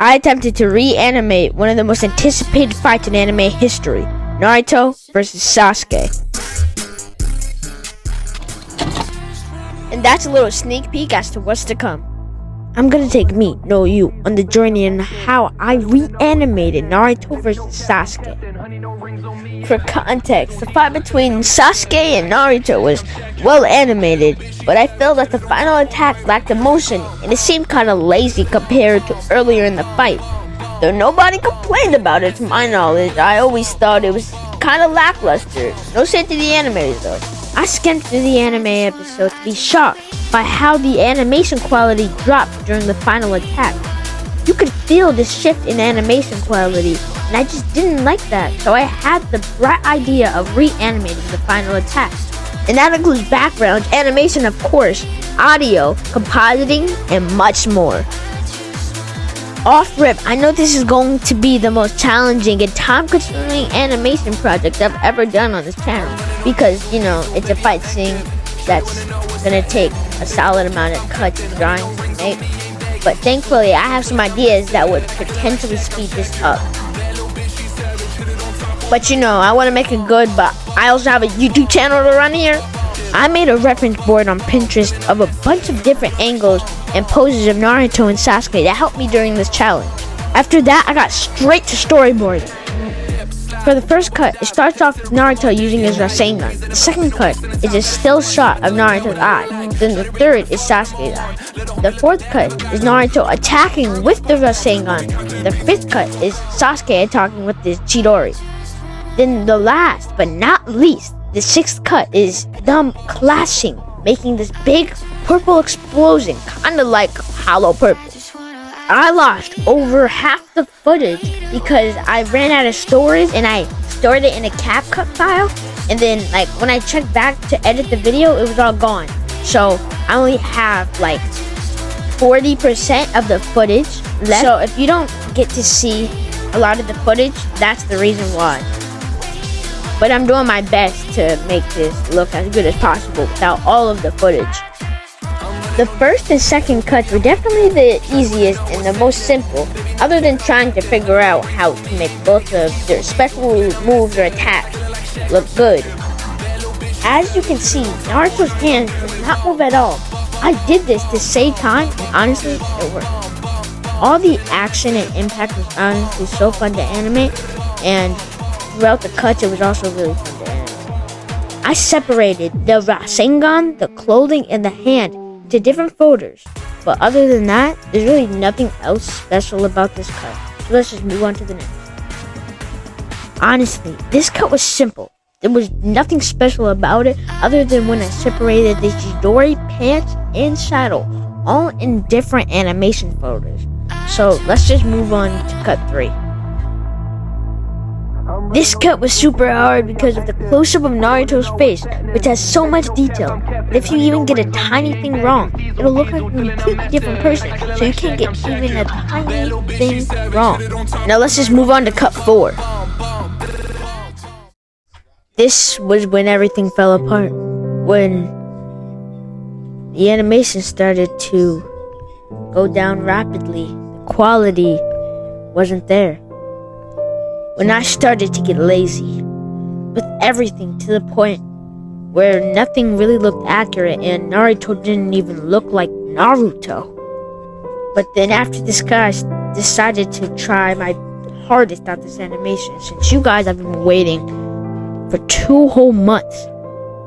I attempted to reanimate one of the most anticipated fights in anime history, Naruto versus Sasuke. And that's a little sneak peek as to what's to come. I'm gonna take me, no you, on the journey in how I reanimated Naruto versus Sasuke. For context, the fight between Sasuke and Naruto was well animated, but I felt that the final attack lacked emotion and it seemed kinda lazy compared to earlier in the fight. Though nobody complained about it to my knowledge, I always thought it was kinda lackluster. No shade to the animators though. I skimmed through the anime episode to be shocked by how the animation quality dropped during the final attack. You could feel the shift in animation quality, and I just didn't like that, so I had the bright idea of reanimating the final attack. And that includes background, animation of course, audio, compositing, and much more. Off rip, I know this is going to be the most challenging and time-consuming animation project I've ever done on this channel, because, you know, it's a fight scene that's gonna take a solid amount of cuts and drawings to make. But thankfully, I have some ideas that would potentially speed this up. But you know, I want to make it good, but I also have a YouTube channel to run here. I made a reference board on Pinterest of a bunch of different angles and poses of Naruto and Sasuke that helped me during this challenge. After that, I got straight to storyboarding. For the first cut, it starts off with Naruto using his Rasengan. The second cut is a still shot of Naruto's eye. Then the third is Sasuke's eye. The fourth cut is Naruto attacking with the Rasengan. The fifth cut is Sasuke attacking with his Chidori. Then the last, but not least, the sixth cut is them clashing, making this big purple explosion, kinda like hollow purple. I lost over half the footage because I ran out of storage and I stored it in a CapCut file, and then like when I checked back to edit the video, it was all gone. So I only have like 40% of the footage left. So if you don't get to see a lot of the footage, that's the reason why. But I'm doing my best to make this look as good as possible without all of the footage. The first and second cuts were definitely the easiest and the most simple, other than trying to figure out how to make both of their special moves or attacks look good. As you can see, Naruto's hands does not move at all. I did this to save time, and honestly, it worked. All the action and impact was honestly so fun to animate, and throughout the cuts, it was also really fun to animate. I separated the Rasengan, the clothing, and the hand to different folders, but other than that, there's really nothing else special about this cut, so let's just move on to the next. Honestly, this cut was simple. There was nothing special about it other than when I separated the Chidori, pants, and saddle, all in different animation folders. So let's just move on to cut 3. This cut was super hard because of the close-up of Naruto's face, which has so much detail. But if you even get a tiny thing wrong, it'll look like a completely different person, so you can't get even a tiny thing wrong. Now let's just move on to cut 4. This was when everything fell apart. When the animation started to go down rapidly, the quality wasn't there. When I started to get lazy with everything to the point where nothing really looked accurate and Naruto didn't even look like Naruto. But then after this cut, I decided to try my hardest at this animation since you guys have been waiting for 2 whole months.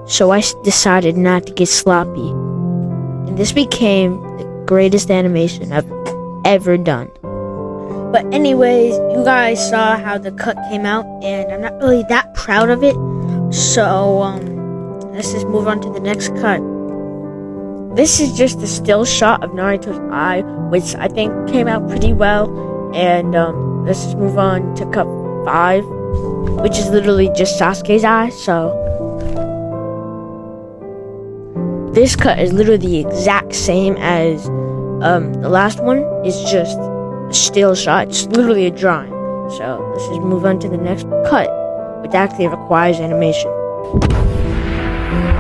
So I decided not to get sloppy. And this became the greatest animation I've ever done. But anyways, you guys saw how the cut came out, and I'm not really that proud of it. So, let's just move on to the next cut. This is just a still shot of Naruto's eye, which I think came out pretty well. And, let's just move on to cut 5, which is literally just Sasuke's eye, so. This cut is literally the exact same as, the last one. It's just a still shot. It's literally a drawing. So let's just move on to the next cut, which actually requires animation.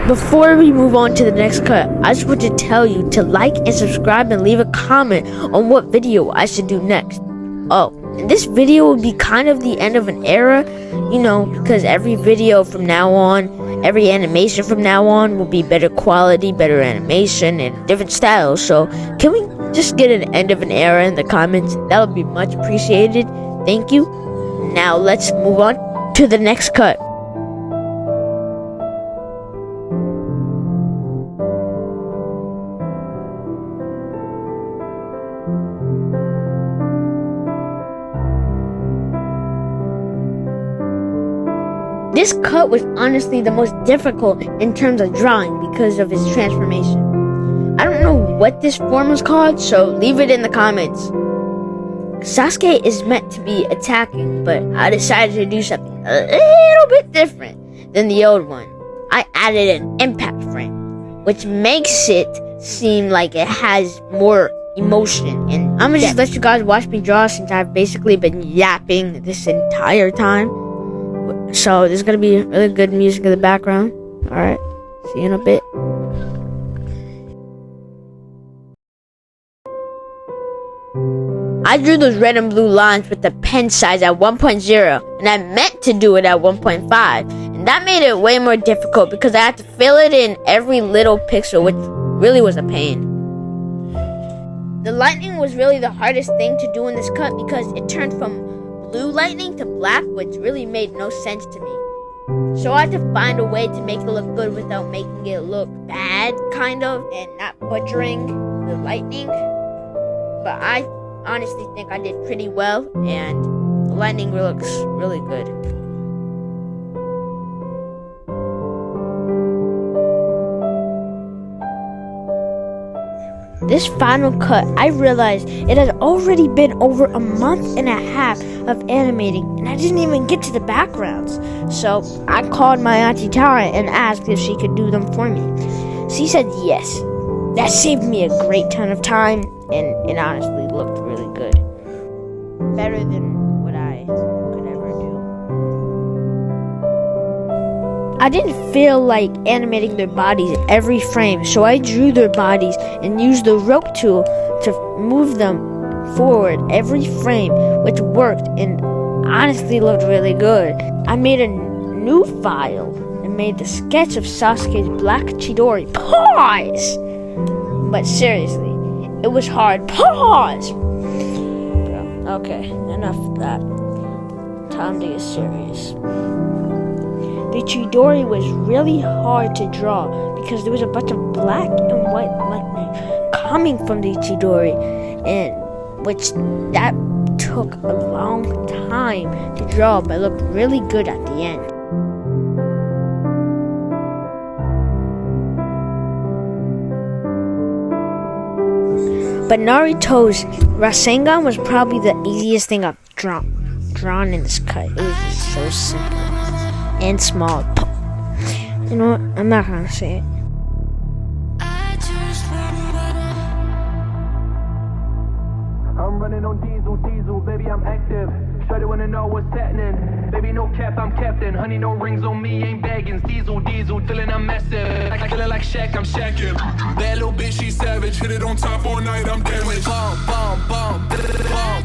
Before we move on to the next cut, I just want to tell you to like and subscribe and leave a comment on what video I should do next. Oh, and this video will be kind of the end of an era, you know, because every video from now on, every animation from now on will be better quality, better animation, and different styles. So can we just get an end of an era in the comments? That would be much appreciated. Thank you. Now let's move on to the next cut. This cut was honestly the most difficult in terms of drawing because of his transformation. I don't know what this form was called, so leave it in the comments. Sauske is meant to be attacking, but I decided to do something a little bit different than the old one. I added an impact frame, which makes it seem like it has more emotion. And I'm gonna just let you guys watch me draw since I've basically been yapping this entire time. So there's gonna be really good music in the background. Alright, see you in a bit. I drew those red and blue lines with the pen size at 1.0, and I meant to do it at 1.5, and that made it way more difficult because I had to fill it in every little pixel, which really was a pain. The lightning was really the hardest thing to do in this cut because it turned from blue lightning to black, which really made no sense to me. So I had to find a way to make it look good without making it look bad, kind of, and not butchering the lightning. But I honestly think I did pretty well, and the lightning looks really good. This final cut, I realized it had already been over a month and a half of animating, and I didn't even get to the backgrounds. So I called my auntie Tara and asked if she could do them for me. She said yes. That saved me a great ton of time, and it honestly looked really good. Better than what I could ever do. I didn't feel like animating their bodies every frame, so I drew their bodies and used the rope tool to move them forward every frame, which worked and honestly looked really good. I made a new file and made the sketch of Sauke's black Chidori. Pause! But seriously, it was hard. Pause! Okay, enough of that. Time to get serious. The Chidori was really hard to draw because there was a bunch of black and white lightning coming from the Chidori, and which that took a long time to draw, but looked really good at the end. But Naruto's Rasengan was probably the easiest thing I've drawn in this cut. It was just so simple and small. You know what? I'm not gonna say it. I'm running on diesel, baby, I'm active. Shorty wanna know what's happening. Baby, no cap, I'm captain. Honey, no rings on me, ain't bagging. Diesel, feeling I'm massive. I feeling like Shaq, I'm shacking. That little bitch, she savage. Hit it on top all night, I'm damaged. Bomb, bomb, bomb, bomb, bomb,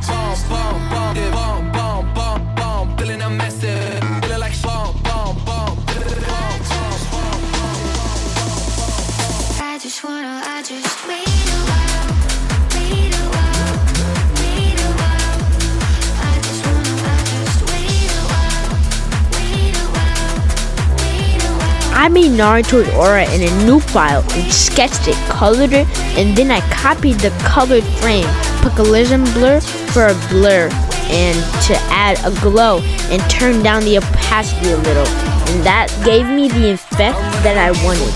bomb, bomb, bomb, bomb, bomb, bomb. Feeling I'm massive. Feeling like bomb, bomb, bomb, bomb, bomb. I just wait a while, wait a while, wait a while. I just wait a while, wait a while, wait a while. I made Naruto's aura in a new file and sketched it, colored it, and then I copied the colored frame, put collision blur for a blur, and to add a glow, and turn down the opacity a little, and that gave me the effect that I wanted.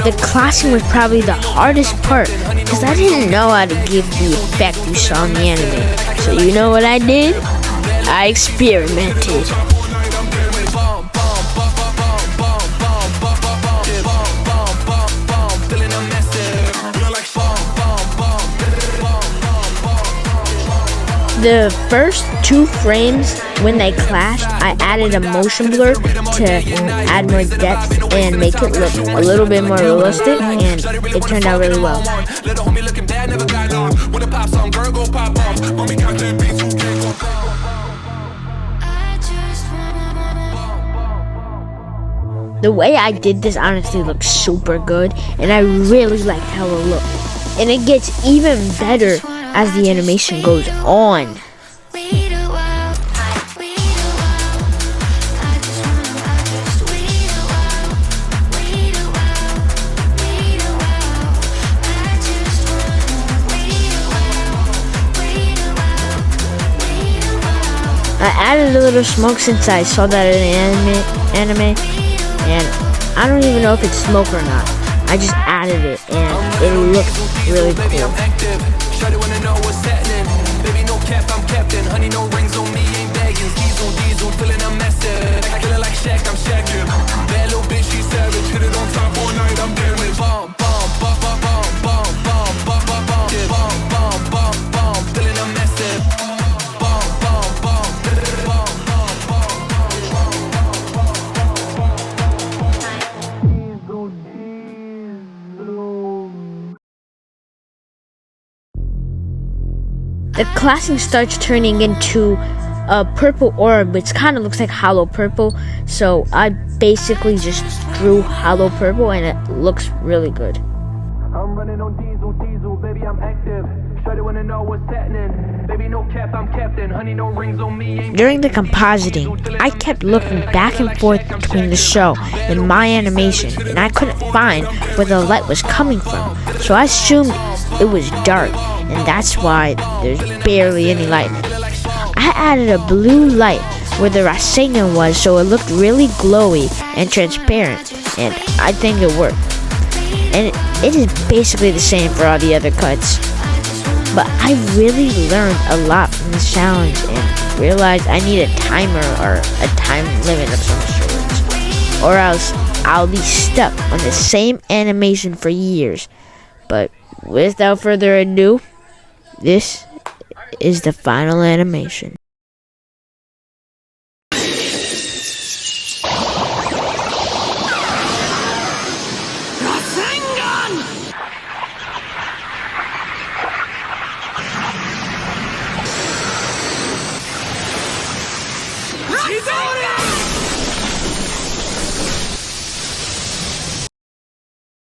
The classing was probably the hardest part because I didn't know how to give the effect you saw in the anime. So you know what I did? I experimented. The first two frames, when they clashed, I added a motion blur to add more depth and make it look a little bit more realistic, and it turned out really well. I just wanna. The way I did this honestly looks super good, and I really liked how it looked. And it gets even better as the animation goes on. Wait a while, wait a while. I just wait a while, wait a while, wait a while. I just wanna wait a while, wait a while, wait a while. I added a little smoke since I saw that in the anime, and I don't even know if it's smoke or not. I just added it, and it looks really Baby, cool. I'm active. Shawty wanna know what's happening. Baby, no cap, I'm captain. Honey, no rings on me, ain't bagging. Diesel, feeling I'm massive. I feeling like Shaq, I'm shacking. Bad little bitch, she savage. Hit it on top all night, I'm damaged. Bomb, bomb, bomb, bomb, bomb, bomb, bomb, bomb, bomb, yeah. Bomb, bomb, bomb, bomb, feeling I'm massive. Bomb, bomb, bomb, bomb, bomb, The classing starts turning into a purple orb, which kind of looks like hollow purple. So I basically just drew hollow purple, and it looks really good. I'm running on diesel, baby, I'm active. Shawty wanna know what's happening. Baby, no cap, I'm captain. Honey, no rings on me, ain't During the compositing, I kept looking back and forth between the show and my animation, and I couldn't find where the light was coming from. So I assumed it was dark, and that's why there's barely any light. I added a blue light where the Rasengan was, so it looked really glowy and transparent, and I think it worked. And it is basically the same for all the other cuts. But I really learned a lot from this challenge and realized I need a timer or a time limit of some sort, or else I'll be stuck on the same animation for years. But without further ado, this is the final animation.